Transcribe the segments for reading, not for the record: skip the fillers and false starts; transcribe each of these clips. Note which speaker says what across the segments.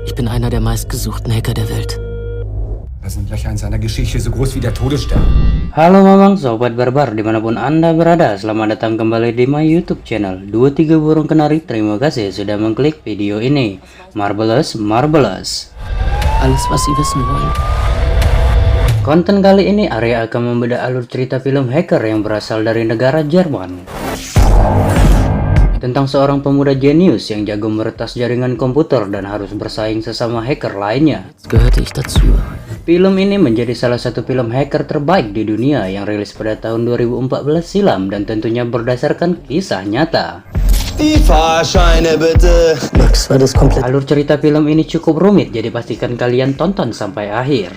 Speaker 1: Ich bin einer der meistgesuchten Hacker der Welt.
Speaker 2: Da sind Löcher in seiner Geschichte so groß wie der Todesstern.
Speaker 3: Halo Mamang, Sobat Barbar dimanapun Anda berada, selamat datang kembali di my YouTube channel 23 Burung Kenari. Terima kasih sudah mengklik video ini. Marvelous.
Speaker 1: Alles, was Sie wissen wollen.
Speaker 3: Konten kali ini Arya akan membedah alur cerita film hacker yang berasal dari negara Jerman. Tentang seorang pemuda jenius yang jago meretas jaringan komputer dan harus bersaing sesama hacker lainnya.
Speaker 1: Gehörte ich dazu.
Speaker 3: Film ini menjadi salah satu film hacker terbaik di dunia yang rilis pada tahun 2014 silam dan tentunya berdasarkan kisah nyata.
Speaker 4: Die Fahrscheine bitte.
Speaker 1: Max war das komplett.
Speaker 3: Alur cerita film ini cukup rumit, jadi pastikan kalian tonton sampai akhir.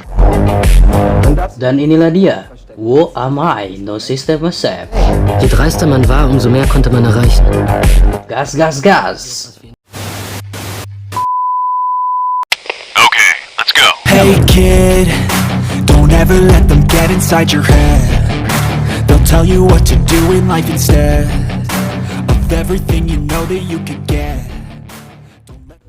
Speaker 3: Dan inilah dia, Wo am I? No System Accept.
Speaker 1: Je dreister man war, umso mehr konnte man erreichen.
Speaker 3: Gas!
Speaker 5: Okay, let's go.
Speaker 6: Hey kid, don't ever let them get inside your head. They'll tell you what to do in life instead of everything you know that you could get.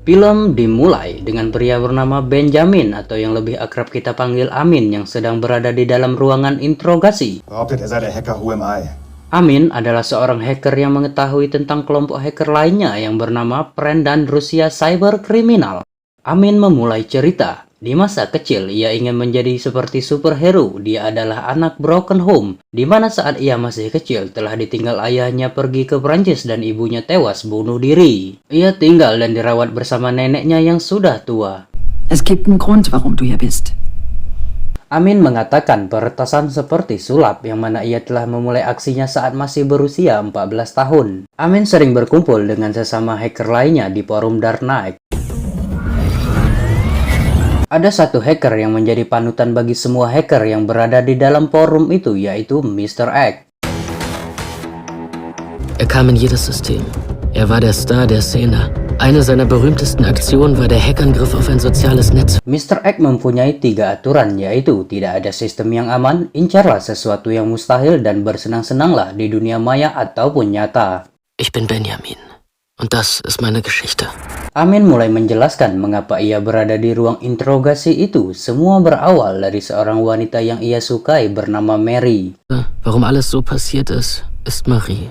Speaker 3: Film dimulai dengan pria bernama Benjamin atau yang lebih akrab kita panggil Amin yang sedang berada di dalam ruangan interogasi.
Speaker 2: Behauptet, sei der Hacker Who Am I?
Speaker 3: Amin adalah seorang hacker yang mengetahui tentang kelompok hacker lainnya yang bernama Pren dan Rusia Cyber Criminal. Amin memulai cerita. Di masa kecil, ia ingin menjadi seperti superhero. Dia adalah anak broken home, di mana saat ia masih kecil telah ditinggal ayahnya pergi ke Prancis dan ibunya tewas bunuh diri. Ia tinggal dan dirawat bersama neneknya yang sudah tua.
Speaker 7: Es gibt einen Grund, warum du hier bist.
Speaker 3: Amin mengatakan peretasan seperti sulap yang mana ia telah memulai aksinya saat masih berusia 14 tahun. Amin sering berkumpul dengan sesama hacker lainnya di forum Dark Knight. Ada satu hacker yang menjadi panutan bagi semua hacker yang berada di dalam forum itu, yaitu Mr. X.
Speaker 1: Er kam in jedes System. Er war der Star der Szene. Eine seiner berühmtesten Aktionen war der Hackangriff auf ein soziales Netz.
Speaker 3: Mr. X mempunyai 3 aturan, yaitu tidak ada sistem yang aman, incarlah sesuatu yang mustahil, dan bersenang-senanglah di dunia maya ataupun nyata.
Speaker 1: Ich bin Benjamin. Und das ist meine Geschichte.
Speaker 3: Amin mulai menjelaskan mengapa ia berada di ruang interogasi itu. Semua berawal dari seorang wanita yang ia sukai bernama Mary.
Speaker 1: Warum alles so passiert ist Marie.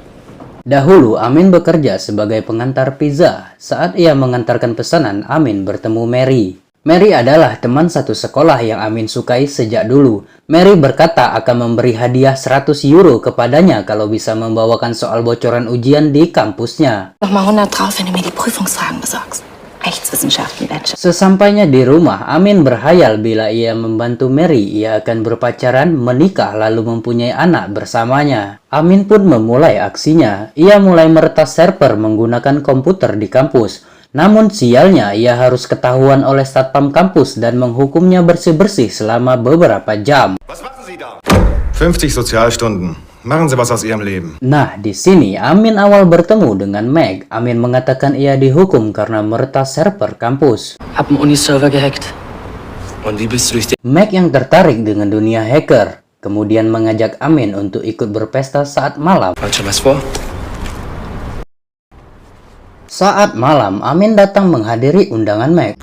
Speaker 3: Dahulu Amin bekerja sebagai pengantar pizza. Saat ia mengantarkan pesanan, Amin bertemu Mary. Mary adalah teman satu sekolah yang Amin sukai sejak dulu. Mary berkata akan memberi hadiah 100 euro kepadanya kalau bisa membawakan soal bocoran ujian di kampusnya.
Speaker 7: Nochmal 100 drauf, wenn du mir die Prüfungsfragen besorgst. Rechtswissenschaften Bachelor.
Speaker 3: Sesampainya di rumah, Amin berhayal bila ia membantu Mary, ia akan berpacaran, menikah, lalu mempunyai anak bersamanya. Amin pun memulai aksinya. Ia mulai meretas server menggunakan komputer di kampus. Namun sialnya, ia harus ketahuan oleh satpam kampus dan menghukumnya bersih-bersih selama beberapa jam.
Speaker 2: Was machen Sie da? 50 Sozialstunden. Machen Sie was aus Ihrem Leben.
Speaker 3: Nah, di sini Amin awal bertemu dengan Meg. Amin mengatakan ia dihukum karena meretas server kampus.
Speaker 1: Hab einen Uniserver gehackt. Und wie bist du durch den...
Speaker 3: Meg yang tertarik dengan dunia hacker, kemudian mengajak Amin untuk ikut berpesta saat malam.
Speaker 1: Hat schon was vor?
Speaker 3: Saat malam, Amin datang menghadiri undangan Meg.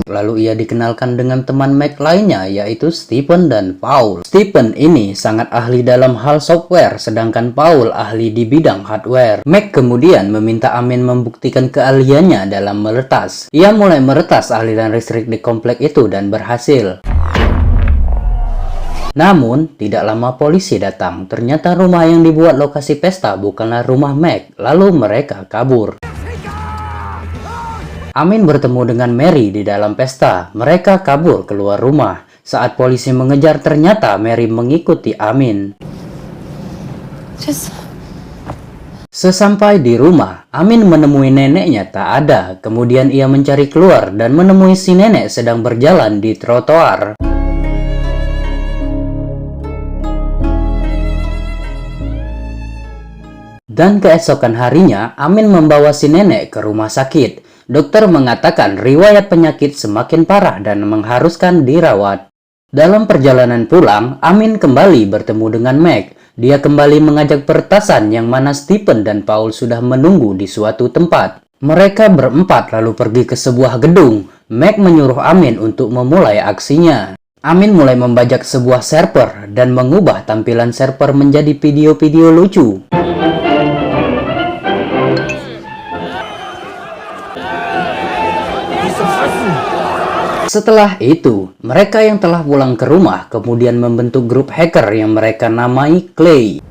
Speaker 3: Lalu ia dikenalkan dengan teman Meg lainnya, yaitu Stephen dan Paul. Stephen ini sangat ahli dalam hal software, sedangkan Paul ahli di bidang hardware. Meg kemudian meminta Amin membuktikan keahliannya dalam meretas. Ia mulai meretas aliran listrik di komplek itu dan berhasil. Namun, tidak lama polisi datang. Ternyata rumah yang dibuat lokasi pesta bukanlah rumah Meg. Lalu mereka kabur. Amin bertemu dengan Mary di dalam pesta. Mereka kabur keluar rumah. Saat polisi mengejar, ternyata Mary mengikuti Amin. Sesampai di rumah, Amin menemui neneknya tak ada. Kemudian ia mencari keluar dan menemui si nenek sedang berjalan di trotoar. Dan keesokan harinya, Amin membawa si nenek ke rumah sakit. Dokter mengatakan riwayat penyakit semakin parah dan mengharuskan dirawat. Dalam perjalanan pulang, Amin kembali bertemu dengan Meg. dia kembali mengajak peretasan yang mana Stephen dan Paul sudah menunggu di suatu tempat. Mereka berempat lalu pergi ke sebuah gedung. Meg menyuruh Amin untuk memulai aksinya. Amin mulai membajak sebuah server dan mengubah tampilan server menjadi video-video lucu. Setelah itu, mereka yang telah pulang ke rumah kemudian membentuk grup hacker yang mereka namai Clay.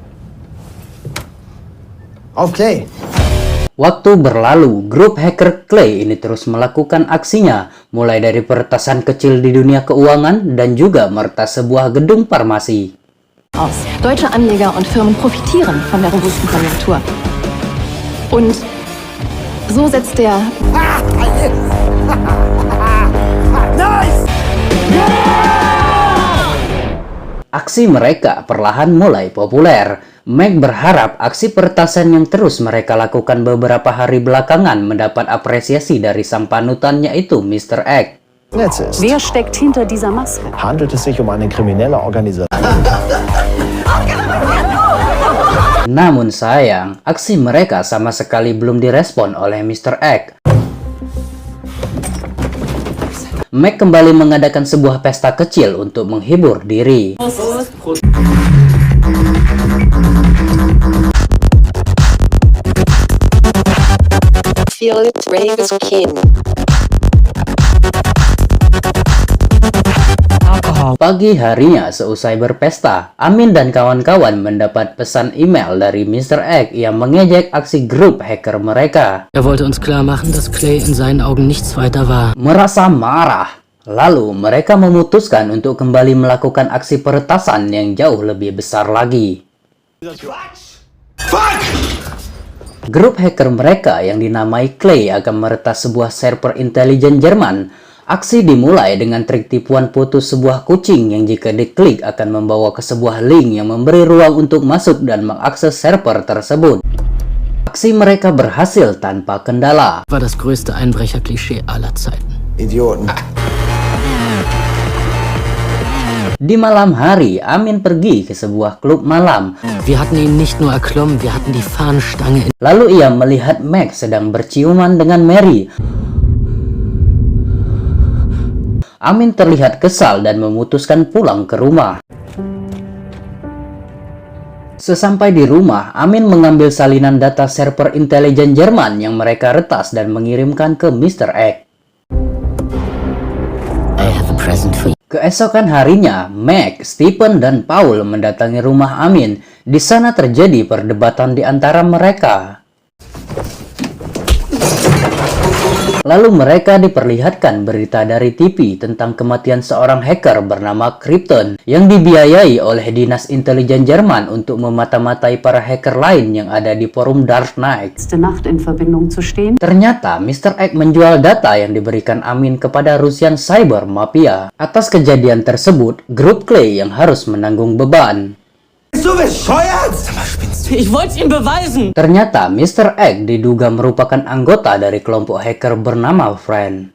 Speaker 4: Oke.
Speaker 3: Waktu berlalu, grup hacker Clay ini terus melakukan aksinya, mulai dari peretasan kecil di dunia keuangan dan juga meretas sebuah gedung farmasi.
Speaker 7: Aus. Deutsche Anleger und Firmen profitieren von der robusten Konjunktur. Und so setzt der...
Speaker 3: Aksi mereka perlahan mulai populer. Meg berharap aksi peretasan yang terus mereka lakukan beberapa hari belakangan mendapat apresiasi dari sang panutan yaitu Mr. X.
Speaker 4: Netz ist.
Speaker 7: Wer steckt hinter dieser Maske?
Speaker 4: Handelt es sich um eine kriminelle Organisation?
Speaker 3: Namun sayang, aksi mereka sama sekali belum direspon oleh Mr. X. Meg kembali mengadakan sebuah pesta kecil untuk menghibur diri. Pagi harinya seusai berpesta, Amin dan kawan-kawan mendapat pesan email dari Mr. X yang mengejek aksi grup hacker mereka.
Speaker 1: Er wollte uns klar machen, dass Clay in seinen Augen nichts weiter war.
Speaker 3: Merasa marah, lalu mereka memutuskan untuk kembali melakukan aksi peretasan yang jauh lebih besar lagi. Grup hacker mereka yang dinamai Clay akan meretas sebuah server intelijen Jerman. Aksi dimulai dengan trik tipuan foto sebuah kucing yang jika diklik akan membawa ke sebuah link yang memberi ruang untuk masuk dan mengakses server tersebut. Aksi mereka berhasil tanpa kendala.
Speaker 1: War das größte Einbrecher-Klischee aller Zeiten.
Speaker 4: Idioten.
Speaker 3: Di malam hari, Amin pergi ke sebuah klub malam.
Speaker 1: Wir hatten ihn nicht nur erklommen, wir hatten die Fahnenstange in...
Speaker 3: Lalu ia melihat Meg sedang berciuman dengan Mary. Amin terlihat kesal dan memutuskan pulang ke rumah. Sesampai di rumah, Amin mengambil salinan data server intelijen Jerman yang mereka retas dan mengirimkan ke Mr. X.
Speaker 1: I have a present for you.
Speaker 3: Keesokan harinya, Meg, Stephen, dan Paul mendatangi rumah Amin. Di sana terjadi perdebatan di antara mereka. Lalu mereka diperlihatkan berita dari TV tentang kematian seorang hacker bernama Krypton yang dibiayai oleh Dinas Intelijen Jerman untuk memata-matai para hacker lain yang ada di forum Dark Knight. Ternyata Mr. X menjual data yang diberikan Amin kepada Russian Cyber Mafia. Atas kejadian tersebut, grup Clay yang harus menanggung beban.
Speaker 1: Ich wollte ihm beweisen!
Speaker 3: Ternyata Mr. X diduga merupakan anggota dari kelompok hacker bernama Friend.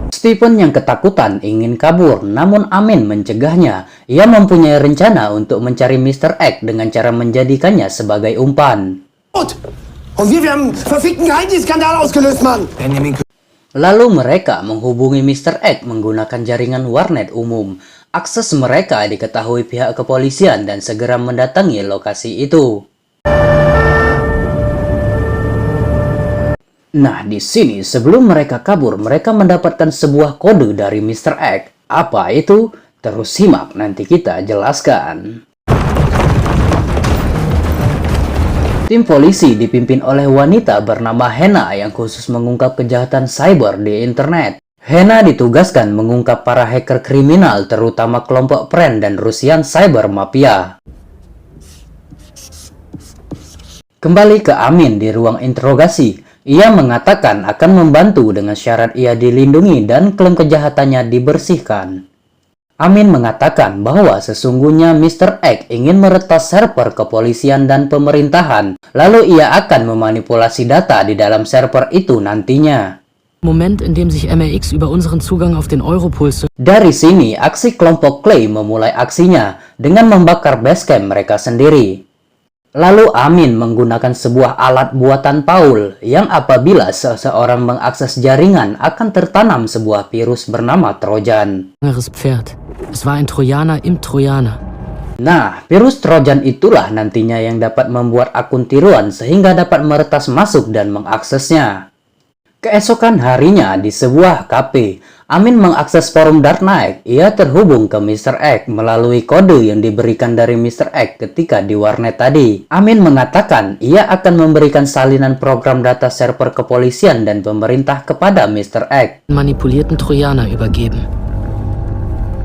Speaker 3: Stephen yang ketakutan ingin kabur, namun Amin mencegahnya. Ia mempunyai rencana untuk mencari Mr. X dengan cara menjadikannya sebagai umpan. Lalu mereka menghubungi Mr. X menggunakan jaringan warnet umum. Akses mereka diketahui pihak kepolisian dan segera mendatangi lokasi itu. Nah, di sini sebelum mereka kabur, mereka mendapatkan sebuah kode dari Mr. X. Apa itu? Terus simak, nanti kita jelaskan. Tim polisi dipimpin oleh wanita bernama Hannah yang khusus mengungkap kejahatan cyber di internet. Hannah ditugaskan mengungkap para hacker kriminal, terutama kelompok Friend dan Russian Cyber Mafia. Kembali ke Amin di ruang interogasi, ia mengatakan akan membantu dengan syarat ia dilindungi dan klaim kejahatannya dibersihkan. Amin mengatakan bahwa sesungguhnya Mr. X ingin meretas server kepolisian dan pemerintahan, lalu ia akan memanipulasi data di dalam server itu nantinya.
Speaker 1: Moment, in dem sich MRX über unseren Zugang auf den Europuls.
Speaker 3: Dari sini, aksi kelompok Clay memulai aksinya dengan membakar basecamp mereka sendiri. Lalu Amin menggunakan sebuah alat buatan Paul yang apabila seseorang mengakses jaringan akan tertanam sebuah virus bernama Trojan.
Speaker 1: Pferd. Es war ein Trojaner im Trojaner.
Speaker 3: Nah, virus Trojan itulah nantinya yang dapat membuat akun tiruan sehingga dapat meretas masuk dan mengaksesnya. Keesokan harinya di sebuah kafe, Amin mengakses forum Dark Knight. Ia terhubung ke Mr. X melalui kode yang diberikan dari Mr. X ketika di warnet tadi. Amin mengatakan ia akan memberikan salinan program data server kepolisian dan pemerintah kepada Mr. X.
Speaker 1: Manipulierten Trojaner übergeben.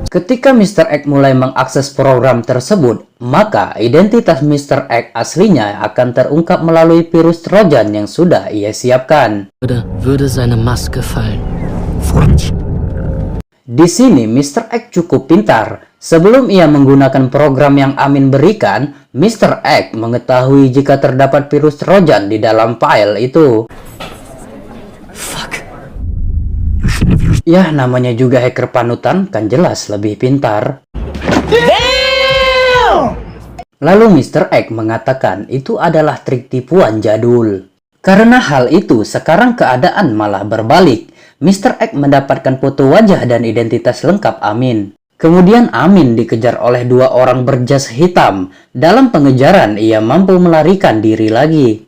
Speaker 3: Ketika Mr. X mulai mengakses program tersebut, maka identitas Mr. X aslinya akan terungkap melalui virus Trojan yang sudah ia siapkan.
Speaker 1: Würde seine Maske fallen.
Speaker 3: Di sini Mr. X cukup pintar. Sebelum ia menggunakan program yang Amin berikan, Mr. X mengetahui jika terdapat virus Trojan di dalam file itu. Ya, namanya juga hacker panutan, kan jelas lebih pintar. Lalu Mr. X mengatakan itu adalah trik tipuan jadul. Karena hal itu, sekarang keadaan malah berbalik. Mr. X mendapatkan foto wajah dan identitas lengkap Amin. Kemudian Amin dikejar oleh dua orang berjas hitam. Dalam pengejaran, ia mampu melarikan diri lagi.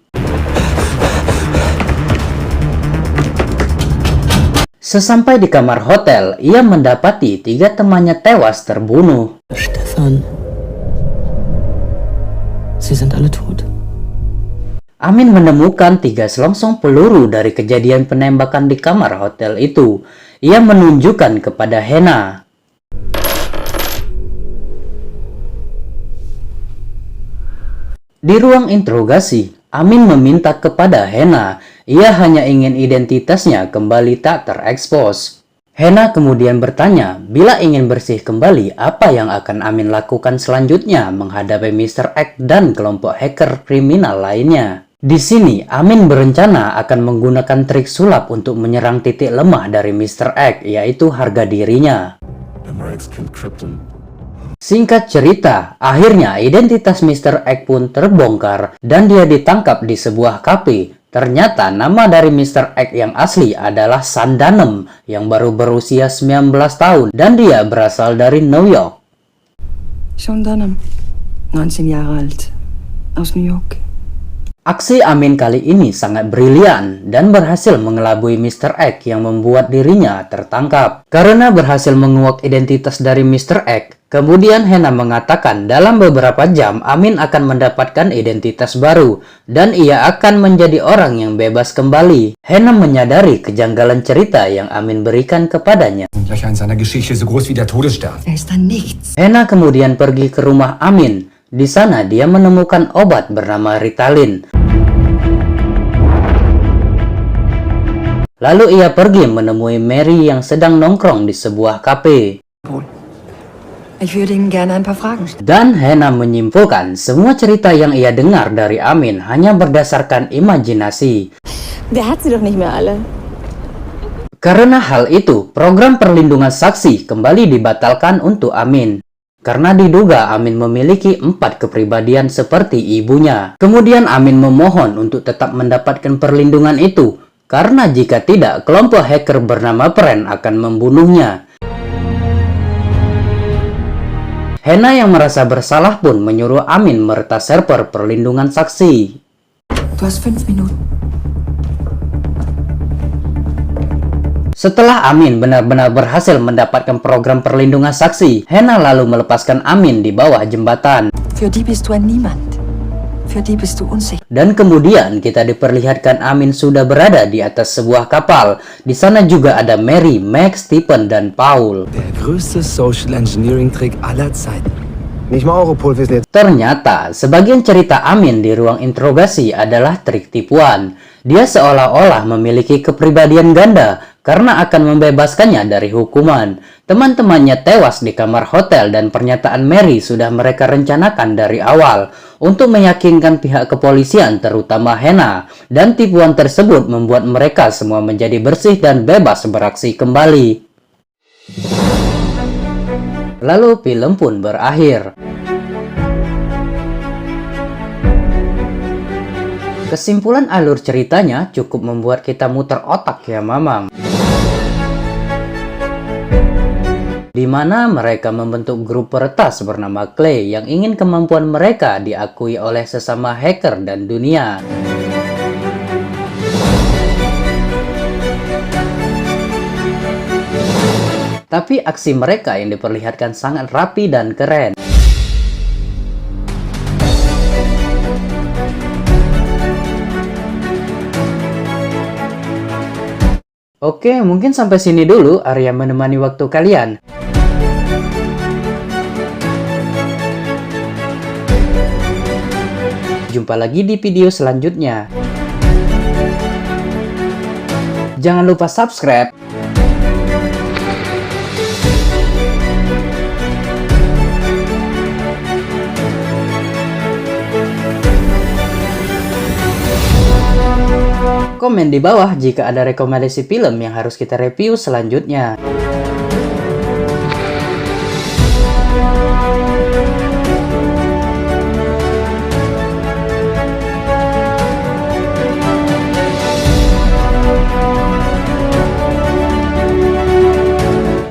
Speaker 3: Sesampai di kamar hotel, ia mendapati 3 temannya tewas terbunuh.
Speaker 1: Stefan. Sie sind alle tot.
Speaker 3: Amin menemukan 3 selongsong peluru dari kejadian penembakan di kamar hotel itu. Ia menunjukkan kepada Hena. Di ruang interogasi, Amin meminta kepada Hena. Ia hanya ingin identitasnya kembali tak terekspos. Hena kemudian bertanya, bila ingin bersih kembali, apa yang akan Amin lakukan selanjutnya menghadapi Mr. X dan kelompok hacker kriminal lainnya. Di sini, Amin berencana akan menggunakan trik sulap untuk menyerang titik lemah dari Mr. X, yaitu harga dirinya. Singkat cerita, akhirnya identitas Mr. X pun terbongkar dan dia ditangkap di sebuah kafe. Ternyata nama dari Mr. X yang asli adalah Sandanem yang baru berusia 19 tahun dan dia berasal dari New York.
Speaker 5: Sandanem, 19 Jahre alt, aus New York.
Speaker 3: Aksi Amin kali ini sangat brilian dan berhasil mengelabui Mr. X yang membuat dirinya tertangkap. Karena berhasil menguak identitas dari Mr. X, kemudian Hena mengatakan dalam beberapa jam Amin akan mendapatkan identitas baru dan ia akan menjadi orang yang bebas kembali. Hena menyadari kejanggalan cerita yang Amin berikan kepadanya. Hena kemudian pergi ke rumah Amin. Di sana dia menemukan obat bernama Ritalin. Lalu ia pergi menemui Mary yang sedang nongkrong di sebuah kafe. Dan Hena menyimpulkan semua cerita yang ia dengar dari Amin hanya berdasarkan imajinasi. Karena hal itu, program perlindungan saksi kembali dibatalkan untuk Amin. Karena diduga Amin memiliki 4 kepribadian seperti ibunya. Kemudian Amin memohon untuk tetap mendapatkan perlindungan itu. Karena jika tidak, kelompok hacker bernama Pren akan membunuhnya. Hena yang merasa bersalah pun menyuruh Amin meretas server perlindungan saksi.
Speaker 5: Du hast 5 Minuten.
Speaker 3: Setelah Amin benar-benar berhasil mendapatkan program perlindungan saksi, Hena lalu melepaskan Amin di bawah jembatan.
Speaker 5: Für die bist du ein Niemand. Für die bist du unsicher.
Speaker 3: Dan kemudian kita diperlihatkan Amin sudah berada di atas sebuah kapal. Di sana juga ada Mary, Max, Stephen, dan Paul.
Speaker 8: Der größte Social Engineering Trick aller Zeiten.
Speaker 4: Nicht mal Europol wissen jetzt.
Speaker 3: Ternyata, sebagian cerita Amin di ruang interogasi adalah trik tipuan. Dia seolah-olah memiliki kepribadian ganda. karena akan membebaskannya dari hukuman. Teman-temannya tewas di kamar hotel dan pernyataan Mary sudah mereka rencanakan dari awal untuk meyakinkan pihak kepolisian terutama Hannah, dan tipuan tersebut membuat mereka semua menjadi bersih dan bebas beraksi kembali. Lalu film pun berakhir. Kesimpulan alur ceritanya cukup membuat kita muter otak ya mamang. Di mana mereka membentuk grup peretas bernama Clay yang ingin kemampuan mereka diakui oleh sesama hacker dan dunia. Tapi aksi mereka yang diperlihatkan sangat rapi dan keren. Oke, mungkin sampai sini dulu Arya menemani waktu kalian. Jumpa lagi di video selanjutnya. Jangan lupa subscribe. Komen di bawah jika ada rekomendasi film yang harus kita review selanjutnya.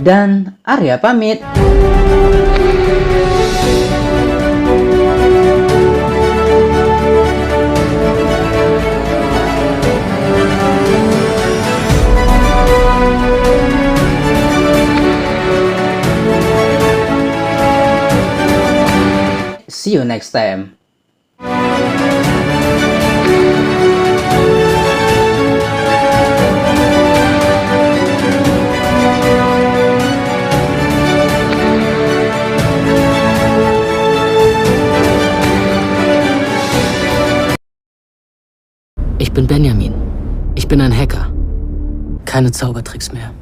Speaker 3: Dan Arya pamit. See you next time.
Speaker 1: Ich bin Benjamin. Ich bin ein Hacker. Keine Zaubertricks mehr.